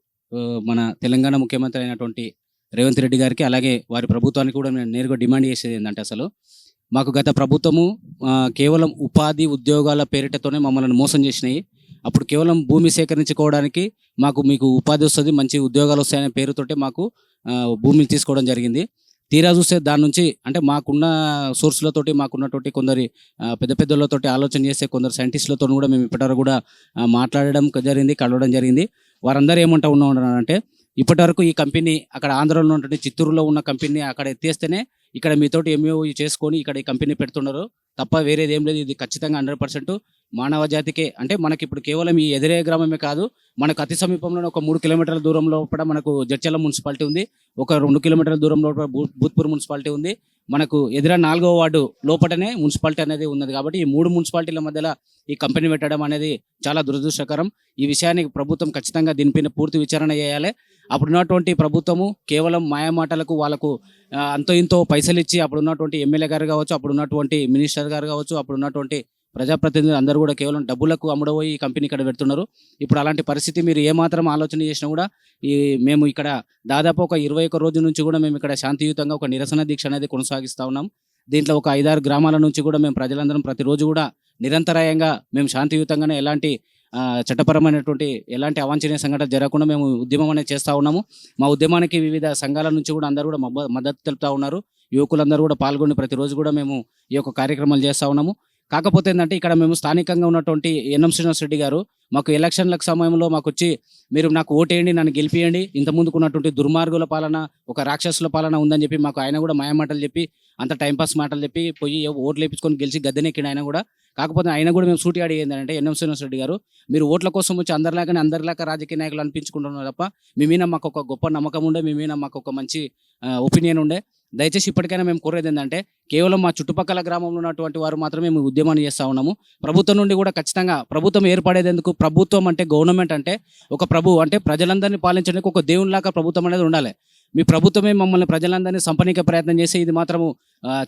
మన తెలంగాణ ముఖ్యమంత్రి అయినటువంటి రేవంత్ రెడ్డి గారికి అలాగే వారి ప్రభుత్వానికి కూడా నేను నేరుగా డిమాండ్ చేసేది ఏంటంటే అసలు మాకు గత ప్రభుత్వము కేవలం ఉపాధి ఉద్యోగాల పేరిటతోనే మమ్మల్ని మోసం చేసినాయి. అప్పుడు కేవలం భూమి సేకరించుకోవడానికి మీకు ఉపాధి వస్తుంది, మంచి ఉద్యోగాలు వస్తాయనే పేరుతోటే మాకు భూమిని తీసుకోవడం జరిగింది. తీరా చూస్తే దాని నుంచి అంటే మాకున్న సోర్సులతోటి మాకున్నటువంటి కొందరి పెద్ద పెద్దలతోటి ఆలోచన చేస్తే కొందరు సైంటిస్టులతో కూడా మేము ఇప్పటివరకు కూడా మాట్లాడడం జరిగింది, కలవడం జరిగింది. వారందరూ ఏమంటా ఉన్నారంటే ఇప్పటివరకు ఈ కంపెనీ అక్కడ ఆంధ్రలో ఉన్నటువంటి చిత్తూరులో ఉన్న కంపెనీ అక్కడ ఎత్తేస్తేనే ఇక్కడ మీతోటి ఎంఓ చేసుకొని ఇక్కడ ఈ కంపెనీ పెడుతున్నారు తప్ప వేరేది ఏం లేదు. ఇది ఖచ్చితంగా 100% మానవ జాతికే. అంటే మనకి ఇప్పుడు కేవలం ఈ ఎదిరే గ్రామమే కాదు, మనకు అతి సమీపంలో ఒక 3 కిలోమీటర్ల దూరంలో కూడా మనకు జడ్చర్ల మున్సిపాలిటీ ఉంది, ఒక 2 కిలోమీటర్ల దూరంలో భూత్పూర్ మున్సిపాలిటీ ఉంది, మనకు ఎదిరా 4వ వార్డు లోపటనే మున్సిపాలిటీ అనేది ఉన్నది. కాబట్టి ఈ 3 మున్సిపాలిటీల మధ్యలో ఈ కంపెనీ పెట్టడం అనేది చాలా దురదృష్టకరం. ఈ విషయానికి ప్రభుత్వం ఖచ్చితంగా దీనిపైన పూర్తి విచారణ చేయాలి. అప్పుడున్నటువంటి ప్రభుత్వము కేవలం మాయమాటలకు వాళ్ళకు అంతో ఇంతో పైసలు ఇచ్చి అప్పుడున్నటువంటి ఎమ్మెల్యే గారు కావచ్చు, అప్పుడున్నటువంటి మినిస్టర్ గారు కావచ్చు, అప్పుడున్నటువంటి ప్రజాప్రతినిధులు అందరూ కూడా కేవలం డబ్బులకు అమ్ముడపోయి ఈ కంపెనీ ఇక్కడ పెడుతున్నారు. ఇప్పుడు అలాంటి పరిస్థితి మీరు ఏమాత్రం ఆలోచన చేసినా కూడా మేము ఇక్కడ దాదాపు ఒక 21 రోజుల నుంచి కూడా మేము ఇక్కడ శాంతియుతంగా ఒక నిరసన దీక్ష అనేది కొనసాగిస్తూ ఉన్నాం. దీంట్లో ఒక 5-6 గ్రామాల నుంచి కూడా మేము ప్రజలందరం ప్రతిరోజు కూడా నిరంతరాయంగా మేము శాంతియుతంగానే ఎలాంటి చట్టపరమైనటువంటి ఎలాంటి అవాంఛనీయ సంఘటన జరగకుండా మేము ఉద్యమం అనేది చేస్తూ ఉన్నాము. మా ఉద్యమానికి వివిధ సంఘాల నుంచి కూడా అందరూ కూడా మద్దతు తెలుపుతూ ఉన్నారు. యువకులందరూ కూడా పాల్గొని ప్రతిరోజు కూడా మేము ఈ యొక్క కార్యక్రమాలు చేస్తూ ఉన్నాము. కాకపోతే ఏంటంటే ఇక్కడ మేము స్థానికంగా ఉన్నటువంటి ఎన్ఎం శ్రీనివాస్ రెడ్డి గారు మాకు ఎలక్షన్ల సమయంలో మాకు వచ్చి మీరు నాకు ఓటేయండి, నన్ను గెలిపియండి, ఇంతకుముందుకు ఉన్నటువంటి దుర్మార్గుల పాలన ఒక రాక్షసుల పాలన ఉందని చెప్పి మాకు ఆయన కూడా మాయమాటలు చెప్పి అంత టైంపాస్ మాటలు చెప్పి పోయి ఓట్లు వేయించుకొని గెలిచి గద్దెనెక్కిండు ఆయన కూడా. కాకపోతే ఆయన కూడా మేము సూటి అడిగేది ఏంటంటే ఎన్ఎం శ్రీనివాస్ రెడ్డి గారు మీరు ఓట్ల కోసం వచ్చి అందరిలాగా రాజకీయ నాయకులు అనిపించుకుంటున్నారు తప్ప మీ మీద మాకు ఒక గొప్ప నమ్మకం ఉండే, మీ మీద మాకు ఒక మంచి ఒపీనియన్ ఉండే. దయచేసి ఇప్పటికైనా మేము కోరేది ఏంటంటే కేవలం మా చుట్టుపక్కల గ్రామంలో ఉన్నటువంటి వారు మాత్రమే మేము ఉద్యమాన్ని చేస్తూ ఉన్నాము. ప్రభుత్వం నుండి కూడా ఖచ్చితంగా ప్రభుత్వం ఏర్పడేది ఎందుకు? ప్రభుత్వం అంటే గవర్నమెంట్ అంటే ఒక ప్రభు అంటే ప్రజలందరినీ పాలించడానికి ఒక దేవునిలాగా ప్రభుత్వం అనేది ఉండాలి. మీ ప్రభుత్వమే మమ్మల్ని ప్రజలందరినీ సంపనీకే ప్రయత్నం చేసి ఇది మాత్రము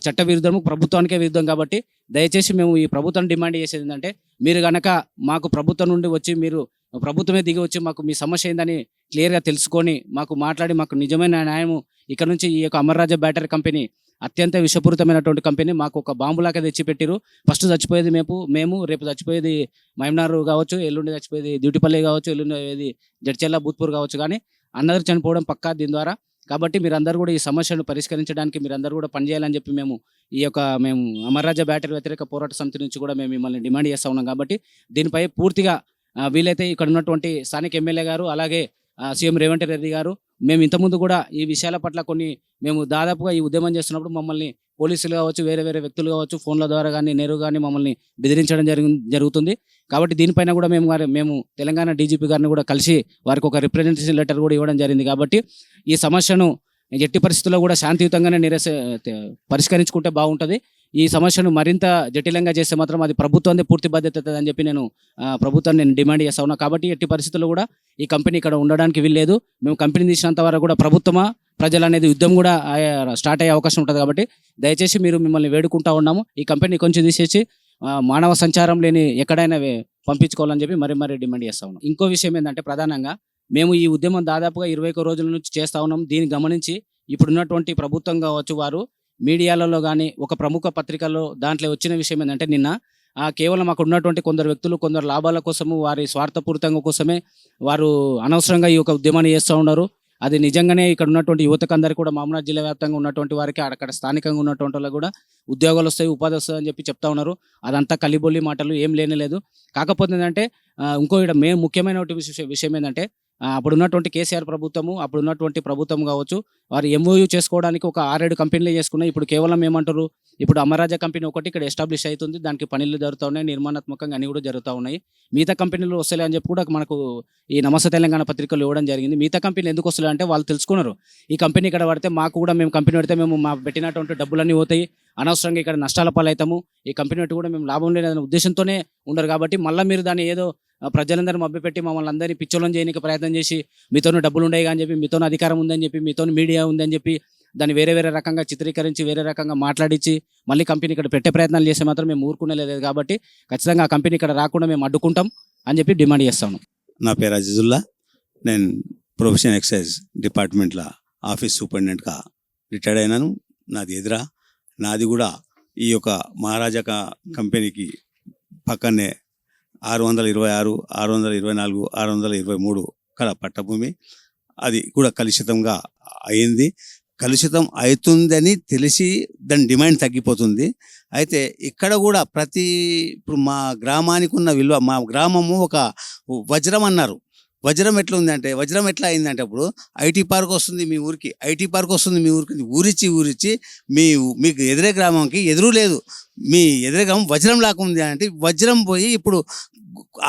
చట్ట విరుద్ధము, ప్రభుత్వానికే విరుద్ధం. కాబట్టి దయచేసి మేము ఈ ప్రభుత్వం డిమాండ్ చేసేది ఏంటంటే మీరు కనుక మాకు ప్రభుత్వం నుండి వచ్చి మీరు ప్రభుత్వమే దిగి వచ్చి మాకు మీ సమస్య ఏందని క్లియర్గా తెలుసుకొని మాకు మాట్లాడి మాకు నిజమైన న్యాయం ఇక్కడ నుంచి ఈ యొక్క అమర్రాజా బ్యాటరీ కంపెనీ అత్యంత విషపూరితమైనటువంటి కంపెనీ మాకు ఒక బాంబులాగా తెచ్చిపెట్టిరు. ఫస్ట్ చచ్చిపోయేది మేము రేపు చచ్చిపోయేది మహమ్నార్ కావచ్చు, ఎల్లుండి చచ్చిపోయేది డ్యూటీపల్లి కావచ్చు, ఎల్లుండి జడ్చెల్ల భూత్పూర్ కావచ్చు, కానీ అందరూ చనిపోవడం పక్కా దీని ద్వారా. కాబట్టి మీరందరూ కూడా ఈ సమస్యను పరిష్కరించడానికి మీరందరూ కూడా పనిచేయాలని చెప్పి మేము అమర్రాజా బ్యాటరీ వ్యతిరేక పోరాట సమితి నుంచి కూడా మేము మిమ్మల్ని డిమాండ్ చేస్తూ ఉన్నాం. కాబట్టి దీనిపై పూర్తిగా వీలైతే ఇక్కడ ఉన్నటువంటి స్థానిక ఎమ్మెల్యే గారు అలాగే సీఎం రేవంత్ రెడ్డి గారు మేము ఇంతకుముందు కూడా ఈ విషయాల పట్ల మేము దాదాపుగా ఈ ఉద్యమం చేస్తున్నప్పుడు మమ్మల్ని పోలీసులు కావచ్చు, వేరే వేరే వ్యక్తులు కావచ్చు, ఫోన్ల ద్వారా కానీ నేరుగా కానీ మమ్మల్ని బెదిరించడం జరుగుతుంది. కాబట్టి దీనిపైన కూడా మేము తెలంగాణ డీజీపీ గారిని కూడా కలిసి వారికి ఒక రిప్రజెంటేషన్ లెటర్ కూడా ఇవ్వడం జరిగింది. కాబట్టి ఈ సమస్యను ఎట్టి పరిస్థితుల్లో కూడా శాంతియుతంగానే పరిష్కరించుకుంటే బాగుంటుంది. ఈ సమస్యను మరింత జటిలంగా చేస్తే మాత్రం అది ప్రభుత్వాన్ని పూర్తి బాధ్యత అని చెప్పి నేను ప్రభుత్వాన్ని డిమాండ్ చేస్తా ఉన్నా. కాబట్టి ఎట్టి పరిస్థితుల్లో కూడా ఈ కంపెనీ ఇక్కడ ఉండడానికి వీల్లేదు. మేము కంపెనీ తీసినంత వరకు కూడా ప్రభుత్వమా ప్రజలు అనేది యుద్ధం కూడా స్టార్ట్ అయ్యే అవకాశం ఉంటుంది. కాబట్టి దయచేసి మిమ్మల్ని వేడుకుంటా ఉన్నాము, ఈ కంపెనీ కొంచెం తీసేసి మానవ సంచారం లేని ఎక్కడైనా పంపించుకోవాలని చెప్పి మరీ డిమాండ్ చేస్తా ఉన్నాం. ఇంకో విషయం ఏంటంటే ప్రధానంగా మేము ఈ ఉద్యమం దాదాపుగా 21 రోజుల నుంచి చేస్తా ఉన్నాం. దీన్ని గమనించి ఇప్పుడున్నటువంటి ప్రభుత్వం కావచ్చు, వారు మీడియాలలో కానీ ఒక ప్రముఖ పత్రికల్లో దాంట్లో వచ్చిన విషయం ఏంటంటే నిన్న కేవలం అక్కడ ఉన్నటువంటి కొందరు వ్యక్తులు కొందరు లాభాల కోసము వారి స్వార్థపూరితంగా కోసమే వారు అనవసరంగా ఈ యొక్క ఉద్యమాన్ని చేస్తూ ఉన్నారు. అది నిజంగానే ఇక్కడ ఉన్నటువంటి యువతకు అందరికీ కూడా మహబూబ్నగర్ జిల్లా వ్యాప్తంగా ఉన్నటువంటి వారికి అక్కడ స్థానికంగా ఉన్నటువంటి వాళ్ళకి కూడా ఉద్యోగాలు వస్తాయి, ఉపాధి వస్తుంది అని చెప్పి చెప్తా ఉన్నారు. అదంతా కలిబొల్లి మాటలు, ఏం లేనేలేదు. కాకపోతే ఏంటంటే ఇంకో ఇక్కడ ముఖ్యమైన విషయం ఏంటంటే అప్పుడు ఉన్నటువంటి కేసీఆర్ ప్రభుత్వము అప్పుడు ఉన్నటువంటి ప్రభుత్వం కావచ్చు, వారు ఎంఓయూ చేసుకోవడానికి ఒక 6-7 కంపెనీలు చేసుకున్నాయి. ఇప్పుడు కేవలం ఏమంటారు, ఇప్పుడు అమర్రాజా కంపెనీ ఒకటి ఇక్కడ ఎస్టాబ్లిష్ అవుతుంది, దానికి పనులు జరుగుతూ ఉన్నాయి, నిర్మాణాత్మకంగా అన్ని కూడా జరుగుతూ ఉన్నాయి. మిగతా కంపెనీలు వస్తలే అని చెప్పి కూడా మనకు ఈ నమస్తే తెలంగాణ పత్రికలు ఇవ్వడం జరిగింది. మిగతా కంపెనీలు ఎందుకు వస్తలే అంటే వాళ్ళు తెలుసుకున్నారు, ఈ కంపెనీ ఇక్కడ పడితే మాకు కూడా మేము కంపెనీ పెడితే మేము మా పెట్టినటువంటి డబ్బులన్నీ పోతాయి, అనవసరంగా ఇక్కడ నష్టాల పాలవుతాము, ఈ కంపెనీ పెట్టి కూడా మేము లాభం లేదనే ఉద్దేశంతోనే ఉండరు. కాబట్టి మళ్ళీ మీరు దాన్ని ఏదో ప్రజలందరూ మభ్యపెట్టి మమ్మల్ని అందరినీ పిచ్చోళ్ళని చేయడానికి ప్రయత్నం చేసి మీతోనే డబ్బులు ఉన్నాయి అని చెప్పి, మీతోనే అధికారం ఉందని చెప్పి, మీతోనే మీడియా ఉందని చెప్పి దాన్ని వేరే రకంగా చిత్రీకరించి వేరే రకంగా మాట్లాడించి మళ్ళీ కంపెనీ ఇక్కడ పెట్టే ప్రయత్నాలు చేస్తే మాత్రం మేము ఊరుకునేలేదు. కాబట్టి ఖచ్చితంగా ఆ కంపెనీ ఇక్కడ రాకుండా మేము అడ్డుకుంటాం అని చెప్పి డిమాండ్ చేస్తాను. నా పేరు అజీజుల్లా, నేను ప్రొఫెషన్ ఎక్సైజ్ డిపార్ట్మెంట్లో ఆఫీస్ సూపరింటెండెంట్గా రిటైర్డ్ అయినాను. నాది కూడా ఈ యొక్క మహారాజా కంపెనీకి పక్కనే 626, 624, 623 కల పట్టభూమి. అది కూడా కలుషితంగా అయింది. కలుషితం అవుతుందని తెలిసి దాని డిమాండ్ తగ్గిపోతుంది. అయితే ఇక్కడ కూడా ఇప్పుడు మా గ్రామానికి ఉన్న విలువ, మా గ్రామము ఒక వజ్రం అన్నారు. వజ్రం ఎట్లా ఉందంటే, వజ్రం ఎట్లా అయిందంటే అప్పుడు ఐటీ పార్క్ వస్తుంది మీ ఊరికి, ఊరిచ్చి మీకు ఎదురే గ్రామంకి ఎదురు లేదు, మీ ఎదురే గ్రామం వజ్రం లాగా ఉంది అంటే వజ్రం పోయి ఇప్పుడు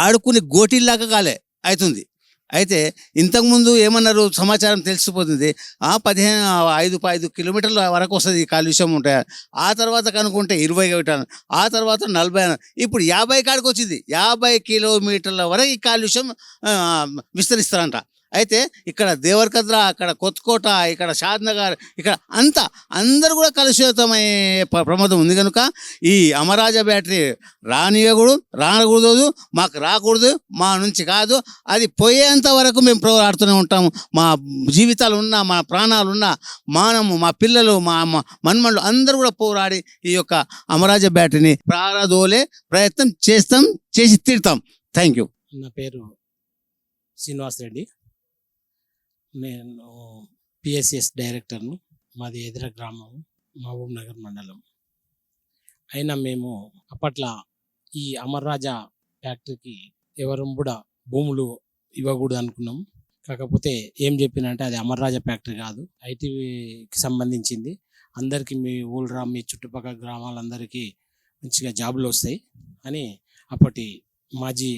ఆడుకునే గోటీల్లాగా కాలే అవుతుంది. అయితే ఇంతకుముందు ఏమన్నారు, సమాచారం తెలిసిపోతుంది, 5 కిలోమీటర్ల వరకు వస్తుంది కాలుష్యం ఉంటాయి. ఆ తర్వాత కనుక్కుంటే 20 ఆ తర్వాత 40, ఇప్పుడు 50 కాడికి వచ్చింది. 50 కిలోమీటర్ల వరకు ఈ కాలుష్యం విస్తరిస్తారంట. అయితే ఇక్కడ దేవరకద్ర, అక్కడ కొత్తకోట, ఇక్కడ షాద్నగర్, ఇక్కడ అందరూ కూడా కలుషితమయ్యే ప్రమాదం ఉంది. కనుక ఈ అమరాజా బ్యాటరీ రాకూడదు, మాకు రాకూడదు, మా నుంచి కాదు, అది పోయేంత వరకు మేము పోరాడుతూనే ఉంటాము. మా జీవితాలు ఉన్నా, మా ప్రాణాలు ఉన్నా, మా పిల్లలు, మా మన్మళ్ళు అందరూ కూడా పోరాడి ఈ యొక్క అమరాజా బ్యాటరీని ప్రారదోలే ప్రయత్నం చేసి తీరుతాం. Thank you. నా పేరు శ్రీనివాస్ రెడ్డి, నేను పిఎస్ఎస్ డైరెక్టర్ను. మాది ఎదుర గ్రామం, మహబూబ్నగర్ మండలం. అయినా మేము అప్పట్లో ఈ అమర్రాజా ఫ్యాక్టరీకి ఎవరు కూడా భూములు ఇవ్వకూడదు అనుకున్నాం. కాకపోతే ఏం చెప్పినంటే అది అమర్రాజా ఫ్యాక్టరీ కాదు, ఐటీకి సంబంధించింది. అందరికీ మీ ఊళ్ళ మీ చుట్టుపక్కల గ్రామాలందరికీ మంచిగా జాబులు వస్తాయి అని అప్పటి మాజీ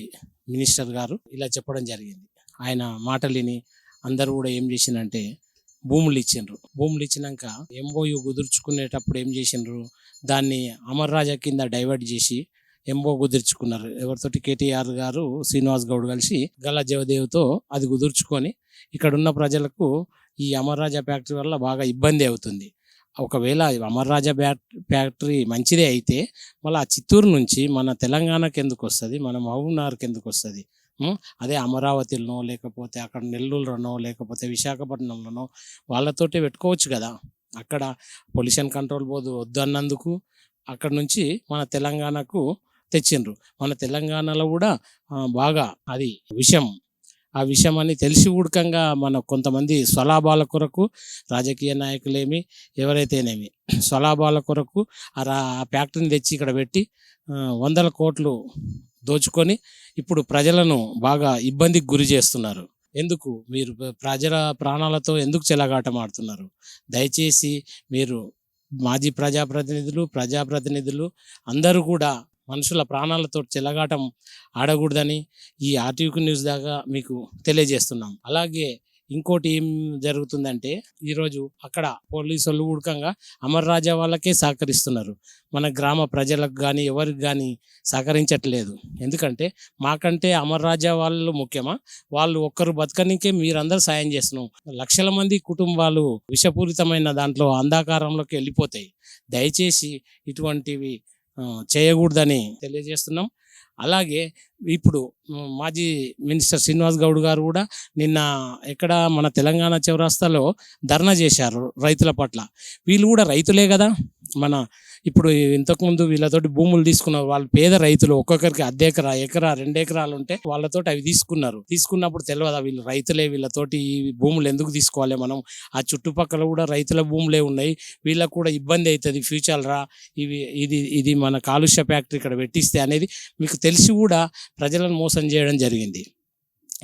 మినిస్టర్ గారు ఇలా చెప్పడం జరిగింది. ఆయన మాటలిని అందరూ కూడా ఏం చేసిందంటే భూములు ఇచ్చిండ్రు. భూములు ఇచ్చినాక ఎంఓయూ కుదుర్చుకునేటప్పుడు ఏం చేసిండ్రు, దాన్ని అమర్రాజా కింద డైవర్ట్ చేసి ఎంఓ కుదుర్చుకున్నారు. ఎవరితోటి కేటీఆర్ గారు, శ్రీనివాస్ గౌడ్ కలిసి గల్లా జయదేవ్తో అది కుదుర్చుకొని ఇక్కడ ఉన్న ప్రజలకు ఈ అమర్రాజా ఫ్యాక్టరీ వల్ల బాగా ఇబ్బంది అవుతుంది. ఒకవేళ అమర్రాజా ఫ్యాక్టరీ మంచిదే అయితే మళ్ళీ ఆ చిత్తూరు నుంచి మన తెలంగాణకి ఎందుకు వస్తుంది, మన మహబూబ్నగర్కి ఎందుకు వస్తుంది? అదే అమరావతిలోనో లేకపోతే అక్కడ నెల్లూరులోనో లేకపోతే విశాఖపట్నంలోనో వాళ్ళతోటే పెట్టుకోవచ్చు కదా. అక్కడ పొల్యూషన్ కంట్రోల్ బోర్డు వద్దన్నందుకు అక్కడ నుంచి మన తెలంగాణకు తెచ్చిండ్రు. మన తెలంగాణలో కూడా బాగా అది విషయం, ఆ విషయం అని తెలిసి ఉడకంగా మన కొంతమంది స్వలాభాల కొరకు రాజకీయ నాయకులేమి ఎవరైతేనేమి స్వలాభాల కొరకు ఆ ఫ్యాక్టరీని తెచ్చి ఇక్కడ పెట్టి 100 కోట్లు దోచుకొని ఇప్పుడు ప్రజలను బాగా ఇబ్బందికి గురి చేస్తున్నారు. ఎందుకు మీరు ప్రజల ప్రాణాలతో ఎందుకు చెలగాటం ఆడుతున్నారు? దయచేసి మీరు మాజీ ప్రజాప్రతినిధులు అందరూ కూడా మనుషుల ప్రాణాలతో చెలగాటం ఆడకూడదని ఈ ఆర్టీవీ న్యూస్ దాకా మీకు తెలియజేస్తున్నాం. అలాగే ఇంకోటి ఏం జరుగుతుందంటే ఈరోజు అక్కడ పోలీసు వాళ్ళు ఉడకంగా అమర్ రాజా వాళ్ళకే సహకరిస్తున్నారు. మన గ్రామ ప్రజలకు కానీ ఎవరికి కానీ సహకరించట్లేదు. ఎందుకంటే మాకంటే అమర్ రాజా వాళ్ళు ముఖ్యమా? వాళ్ళు ఒక్కరు బతకనికే మీరందరూ సాయం చేస్తున్నాం. లక్షల మంది కుటుంబాలు విషపూరితమైన దాంట్లో అంధకారంలోకి వెళ్ళిపోతాయి. దయచేసి ఇటువంటివి చేయకూడదని తెలియజేస్తున్నాం. అలాగే ఇప్పుడు మాజీ మినిస్టర్ శ్రీనివాస్ గౌడ్ గారు కూడా నిన్న ఎక్కడ మన తెలంగాణ చౌరస్తాలో ధర్నా చేశారు రైతుల పట్ల. వీళ్ళు కూడా రైతులే కదా. మన ఇప్పుడు ఇంతకుముందు వీళ్ళతోటి భూములు తీసుకున్నారు. వాళ్ళు పేద రైతులు, ఒక్కొక్కరికి ఎకరా 2 ఎకరాలు ఉంటే వాళ్ళతోటి అవి తీసుకున్నప్పుడు తెలియదా వీళ్ళు రైతులే, వీళ్ళతోటి ఈ భూములు ఎందుకు తీసుకోవాలి మనం? ఆ చుట్టుపక్కల కూడా రైతుల భూములే ఉన్నాయి, వీళ్ళకు కూడా ఇబ్బంది అవుతుంది ఫ్యూచర్ రా ఇది మన కాలుష్య ఫ్యాక్టరీ ఇక్కడ పెట్టిస్తే అనేది మీకు తెలిసి కూడా ప్రజలను మోసం చేయడం జరిగింది.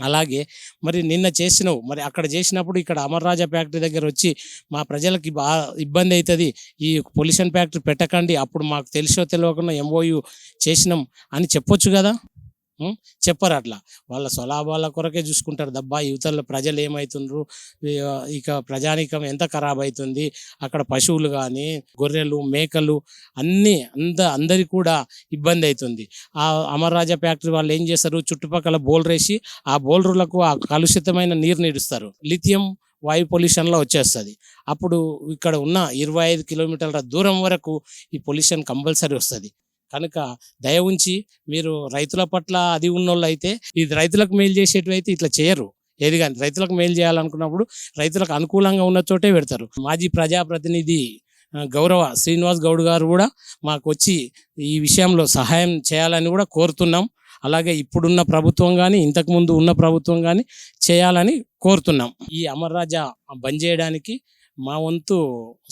అలాగే మరి నిన్న చేసినావు, మరి అక్కడ చేసినప్పుడు ఇక్కడ అమర్ రాజా ఫ్యాక్టరీ దగ్గర వచ్చి మా ప్రజలకి బాగా ఇబ్బంది అవుతుంది, ఈ పొల్యూషన్ ఫ్యాక్టరీ పెట్టకండి, అప్పుడు మాకు తెలిసో తెలియకుండా MOU చేసినాం అని చెప్పొచ్చు కదా. చెప్పరు. అట్లా వాళ్ళ స్వలాభాల కొరకే చూసుకుంటారు దబ్బా. యువతల ప్రజలు ఏమవుతుండ్రు, ఇక ప్రజానీకం ఎంత ఖరాబ్ అవుతుంది, అక్కడ పశువులు కానీ గొర్రెలు మేకలు అందరికి కూడా ఇబ్బంది అవుతుంది. ఆ అమర్ రాజా ఫ్యాక్టరీ వాళ్ళు ఏం చేస్తారు, చుట్టుపక్కల బోల్రేసి ఆ బోల్రులకు ఆ కలుషితమైన నీరు నీడుస్తారు. లిథియం వాయు పొల్యూషన్లో వచ్చేస్తుంది. అప్పుడు ఇక్కడ ఉన్న 25 కిలోమీటర్ల దూరం వరకు ఈ పొల్యూషన్ కంపల్సరీ వస్తుంది. కనుక దయ ఉంచి మీరు రైతుల పట్ల అది ఉన్నోళ్ళు అయితే, ఇది రైతులకు మేలు చేసేటివి అయితే ఇట్లా చేయరు. ఏది కానీ రైతులకు మేలు చేయాలనుకున్నప్పుడు రైతులకు అనుకూలంగా ఉన్న చోటే పెడతారు. మాజీ ప్రజాప్రతినిధి గౌరవ శ్రీనివాస్ గౌడ్ గారు కూడా మాకు వచ్చి ఈ విషయంలో సహాయం చేయాలని కూడా కోరుతున్నాం. అలాగే ఇప్పుడున్న ప్రభుత్వం కానీ ఇంతకుముందు ఉన్న ప్రభుత్వం కానీ చేయాలని కోరుతున్నాం. ఈ అమర్ రాజా బంద్ చేయడానికి మా వంతు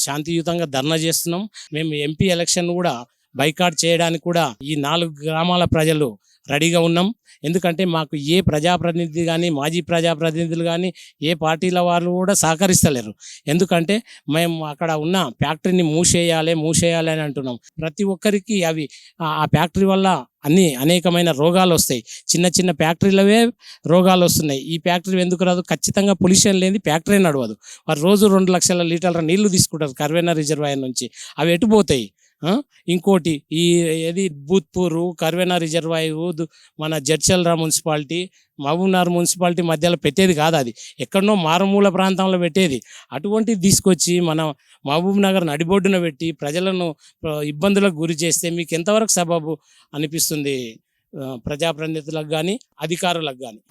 శాంతియుతంగా ధర్నా చేస్తున్నాం. మేము MP ఎలక్షన్ కూడా బైకాట్ చేయడానికి కూడా ఈ 4 గ్రామాల ప్రజలు రెడీగా ఉన్నాం. ఎందుకంటే మాకు ఏ ప్రజాప్రతినిధి కానీ మాజీ ప్రజాప్రతినిధులు కానీ ఏ పార్టీల వాళ్ళు కూడా సహకరిస్తలేరు. ఎందుకంటే మేము అక్కడ ఉన్న ఫ్యాక్టరీని మూసేయాలి అని అంటున్నాం. ప్రతి ఒక్కరికి అవి ఆ ఫ్యాక్టరీ వల్ల అనేకమైన రోగాలు వస్తాయి. చిన్న ఫ్యాక్టరీలవే రోగాలు వస్తున్నాయి. ఈ ఫ్యాక్టరీ ఎందుకు రాదు? ఖచ్చితంగా పొల్యూషన్ లేని ఫ్యాక్టరీ నడవదు. వారు రోజు 2 లక్షల లీటర్ల నీళ్లు తీసుకుంటారు కర్వేనా రిజర్వాయర్ నుంచి. అవి ఎటుపోతాయి? ఇంకోటి ఏది భూత్పూరు కర్వేనా రిజర్వాయర్ మన జడ్చల్రా మున్సిపాలిటీ మహబూబ్నగర్ మున్సిపాలిటీ మధ్యలో పెట్టేది కాదు, అది ఎక్కడనో మారుమూల ప్రాంతంలో పెట్టేది. అటువంటిది తీసుకొచ్చి మన మహబూబ్నగర్ నడిబొడ్డున పెట్టి ప్రజలను ఇబ్బందులకు గురి చేస్తే మీకు ఎంతవరకు సబబు అనిపిస్తుంది ప్రజాప్రతినిధులకు కానీ అధికారులకు కానీ?